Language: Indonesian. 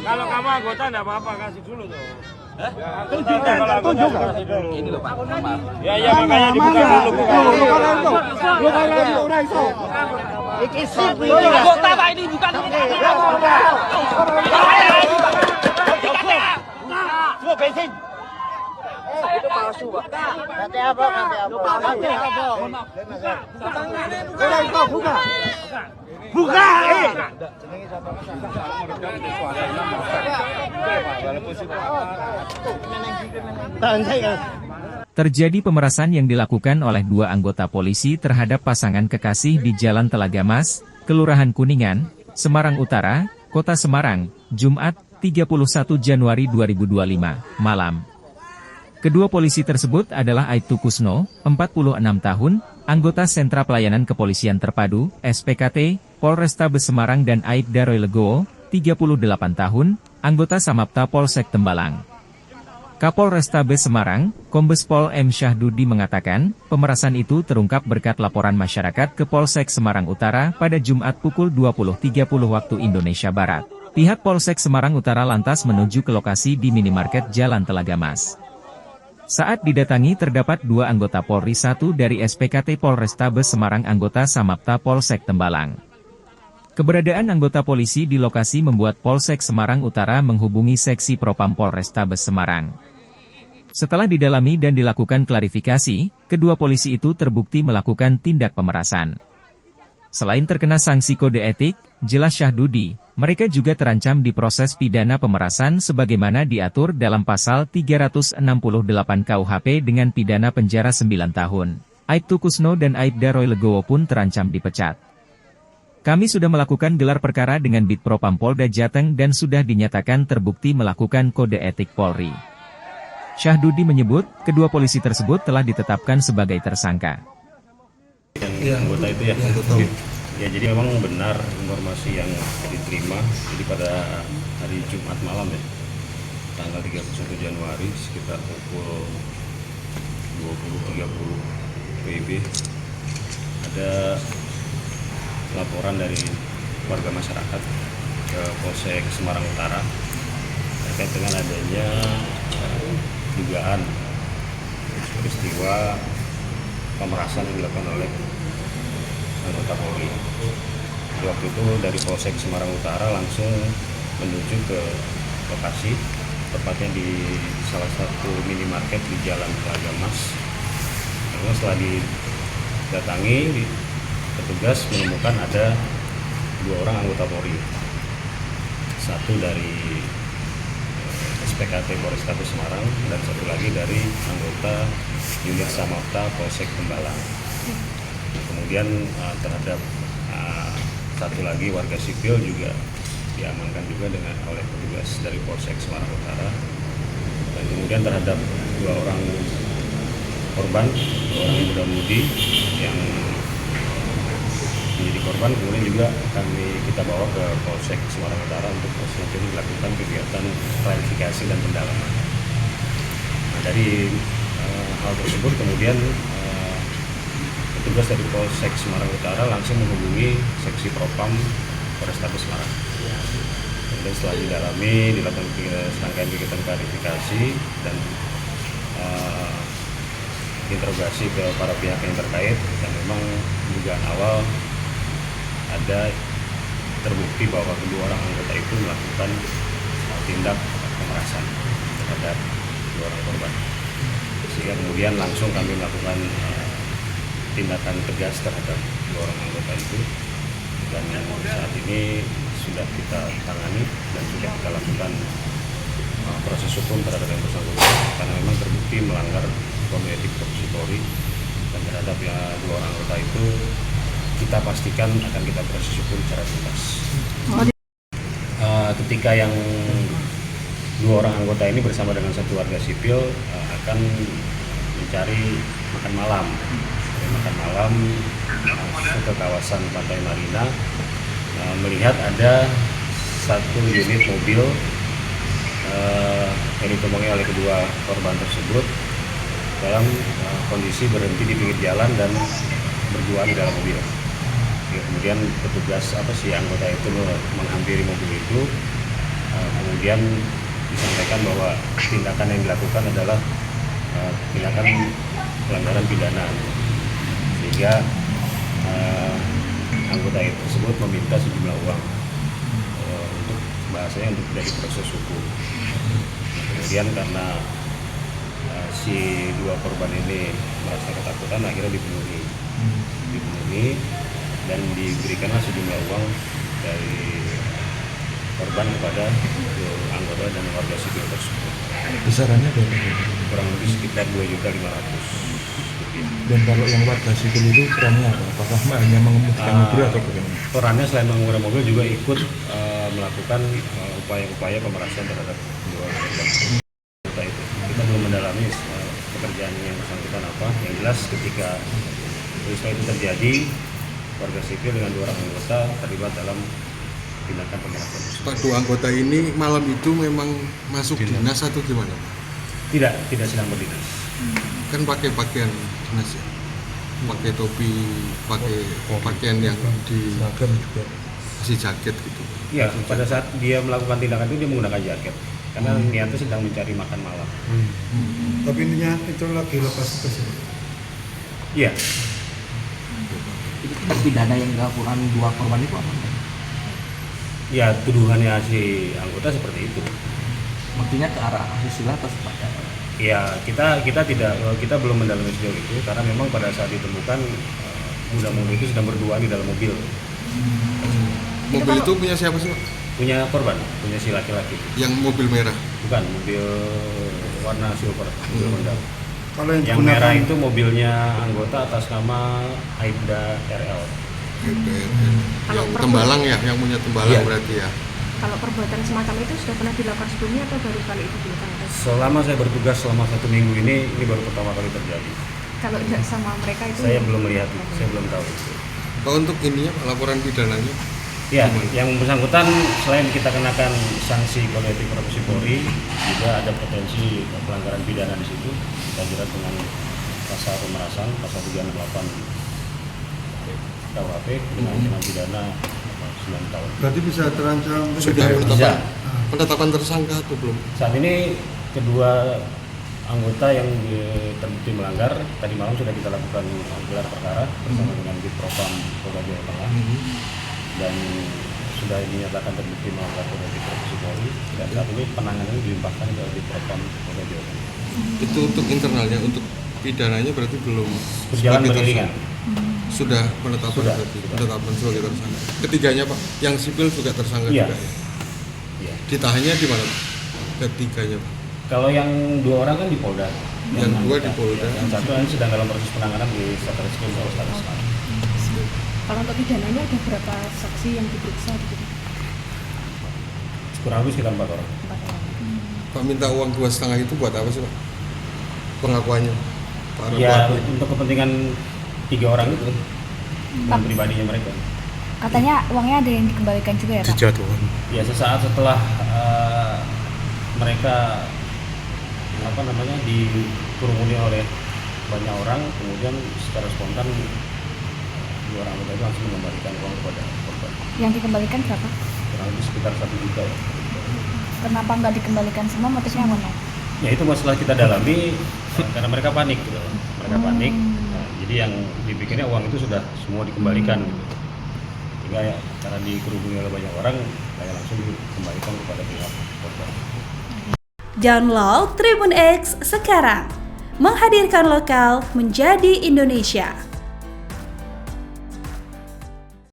Kalau kamu anggota enggak apa-apa, kasih dulu tuh. Tunjuk. Ini loh Pak. Ya makanya dibuka dulu. Anggota Pak ini bukan Semua bensin. itu palsu Pak. Nanti apa? Buka. Terjadi pemerasan yang dilakukan oleh dua anggota polisi terhadap pasangan kekasih di Jalan Telaga Mas, Kelurahan Kuningan, Semarang Utara, Kota Semarang, Jumat, 31 Januari 2025, malam. Kedua polisi tersebut adalah Aibtu Kusno, 46 tahun, anggota Sentra Pelayanan Kepolisian Terpadu, SPKT, Polrestabes Semarang dan Aibda Roy Legowo, 38 tahun, anggota Samapta Polsek Tembalang. Kapolrestabes Semarang, Kombes Pol M. Syahdudi mengatakan, pemerasan itu terungkap berkat laporan masyarakat ke Polsek Semarang Utara pada Jumat pukul 20.30 waktu Indonesia Barat. Pihak Polsek Semarang Utara lantas menuju ke lokasi di minimarket Jalan Telaga Mas. Saat didatangi terdapat dua anggota Polri, satu dari SPKT Polrestabes Semarang, anggota Samapta Polsek Tembalang. Keberadaan anggota polisi di lokasi membuat Polsek Semarang Utara menghubungi Seksi Propam Polrestabes Semarang. Setelah didalami dan dilakukan klarifikasi, kedua polisi itu terbukti melakukan tindak pemerasan. Selain terkena sanksi kode etik, jelas Syahdudi, mereka juga terancam diproses pidana pemerasan sebagaimana diatur dalam pasal 368 KUHP dengan pidana penjara 9 tahun. Aibtu Kusno dan Aibda Roy Legowo pun terancam dipecat. Kami sudah melakukan gelar perkara dengan Bitpropam Polda Jateng dan sudah dinyatakan terbukti melakukan kode etik Polri. Syahdudi menyebut, kedua polisi tersebut telah ditetapkan sebagai tersangka. Anggota itu ya. Ya, jadi memang benar informasi yang diterima. Jadi pada hari Jumat malam ya, tanggal 31 Januari sekitar pukul 20.30 WIB, ada laporan dari warga masyarakat ke Polsek Semarang Utara terkait dengan adanya dugaan peristiwa pemerasan yang dilakukan oleh anggota Polri. Waktu itu dari Polsek Semarang Utara langsung menuju ke lokasi, tepatnya di salah satu minimarket di Jalan Telaga Mas. Lalu setelah didatangi, petugas menemukan ada dua orang anggota Polri, satu dari SPKT Polrestabes Semarang dan satu lagi dari anggota unit Samapta Polsek Tembalang. Kemudian terhadap satu lagi warga sipil juga diamankan juga oleh petugas dari Polsek Semarang Utara. Dan kemudian terhadap dua orang korban, dua orang muda-mudi yang menjadi korban, kemudian juga kita bawa ke Polsek Semarang Utara untuk selanjutnya dilakukan kegiatan klarifikasi dan pendalaman. Nah, dari hal tersebut kemudian petugas dari Polsek Semarang Utara langsung menghubungi Seksi Propam Polrestabes Semarang. Kemudian setelah didalami, dilakukan serangkaian kegiatan klarifikasi dan interogasi ke para pihak yang terkait, dan memang dugaan awal ada terbukti bahwa kedua orang anggota itu melakukan tindak pemerasan terhadap dua orang korban. Sehingga kemudian langsung kami melakukan tindakan tegas terhadap dua orang anggota itu, dan saat ini sudah kita tangani dan sudah kita lakukan proses hukum terhadap yang bersangkutan karena memang terbukti melanggar kode etik profesi Polri, dan terhadap dua orang anggota itu kita pastikan akan kita proses hukum secara tuntas. Ketika yang dua orang anggota ini bersama dengan satu warga sipil akan mencari makan malam. Makan malam masuk ke kawasan Pantai Marina, melihat ada satu unit mobil yang ditumpangi oleh kedua korban tersebut dalam kondisi berhenti di pinggir jalan dan berdua di dalam mobil. Ya, kemudian petugas anggota itu menghampiri mobil itu, kemudian disampaikan bahwa tindakan yang dilakukan adalah tindakan pelanggaran pidana, sehingga anggota itu tersebut meminta sejumlah uang untuk bahasanya untuk tidak diproses hukum. Kemudian karena si dua korban ini merasa ketakutan, akhirnya dipenuhi dan diberikanlah sejumlah uang dari korban kepada anggota dan warga sipil tersebut. Besarannya berapa? Kurang lebih sekitar 2.500.000 rupiah. Dan kalau yang warga sipil itu perannya apa? Apakah hanya mengemudikan mobil atau bagaimana? Perannya selain mengemudikan mobil juga ikut melakukan upaya-upaya pemerasan terhadap dua korban itu. Kita belum mendalami pekerjaan yang bersangkutan apa. Yang jelas ketika peristiwa itu terjadi, warga sipil dengan 2 orang anggota terlibat dalam tindakan pemerasan. Pak, 2 anggota ini malam itu memang masuk dinas atau gimana? Tidak sedang berdinas. Kan pakai pakaian dinas ya? Pakai topi, pakai pakaian yang di Seragam juga. kasih jaket gitu. Iya, pada saat dia melakukan tindakan itu dia menggunakan jaket karena niatnya sedang mencari makan malam. Tapi intinya itu lagi lepas tugas. Iya, Itu tindak pidana yang dilakukan 2 korban itu apa? ya tuduhannya si anggota seperti itu. Maksudnya ke arah asusila atau seperti apa? Ya kita belum mendalami sejauh itu karena memang pada saat ditemukan muda-mudi itu sedang berdua di dalam mobil. Mobil itu punya siapa sih, Pak? Punya korban, punya si laki-laki. Yang mobil merah. Bukan mobil warna silver, mobil Honda. Kalau Yang merah itu mobilnya anggota atas nama Aibda RL. Yang Tembalang ya, yang punya Tembalang Iya. berarti ya. Kalau perbuatan semacam itu sudah pernah dilakukan sebelumnya atau baru kali itu dilakukan? Selama saya bertugas selama 1 minggu ini baru pertama kali terjadi. Kalau tidak sama mereka itu? Saya belum melihat itu, saya belum tahu itu. Kalau untuk ininya, Pak, laporan pidananya Ya, yang bersangkutan selain kita kenakan sanksi kode etik profesi Polri, juga ada potensi pelanggaran pidana di situ. Kita jerat dengan pasal pemerasan, pasal 368 KUHP dengan ancaman pidana 9 tahun. Berarti bisa terancam sudah Bisa. penetapan tersangka atau belum? Saat ini kedua anggota yang terbukti melanggar tadi malam sudah kita lakukan gelar perkara bersama dengan Ditpropam Polda Jawa Tengah dan sudah dinyatakan terbukti melanggar kode etik profesi Polri dan saat ini penanganannya dilimpahkan ke Ditpropam Polda Jawa Tengah. Itu untuk internalnya, untuk pidananya berarti belum Berjalan sebagai beriringan. Sudah penetapan Sudah. berarti, penetapan sebagai tersangka. Ketiganya, Pak, yang sipil juga tersangka Iya. juga ya. Iya. Ditahannya di mana, Pak? Ketiganya, Pak. Kalau yang 2 orang kan di Polda. Yang 2 di Polda. Yang satu yang sedang dalam proses penanganan di Satreskrim Polresta Selatan. Kalau untuk pidananya ada berapa saksi yang diperiksa gitu? Kurang lebih sekitar 4 orang. 4 orang. Pak minta uang 2,5 itu buat apa sih, Pak? Pengakuannya. Para Ya, pelaku. untuk kepentingan 3 orang itu dengan pribadinya mereka. Katanya uangnya ada yang dikembalikan juga ya, Pak? Dijatuhan. Ya, sesaat setelah mereka dikerumuni oleh banyak orang, kemudian secara spontan 2 orang anggota itu langsung mengembalikan uang kepada korban. Yang dikembalikan berapa? Kurang lebih sekitar 1 juta ya. Kenapa nggak dikembalikan semua? Motifnya mana? Ya itu masalah kita dalami karena mereka panik gitu. Mereka panik. Nah, jadi yang dipikirnya uang itu sudah semua dikembalikan gitu. Sehingga ya, karena dikerumuni oleh banyak orang, saya langsung dikembalikan kepada pihak korban. Download Tribun X sekarang, menghadirkan lokal menjadi Indonesia.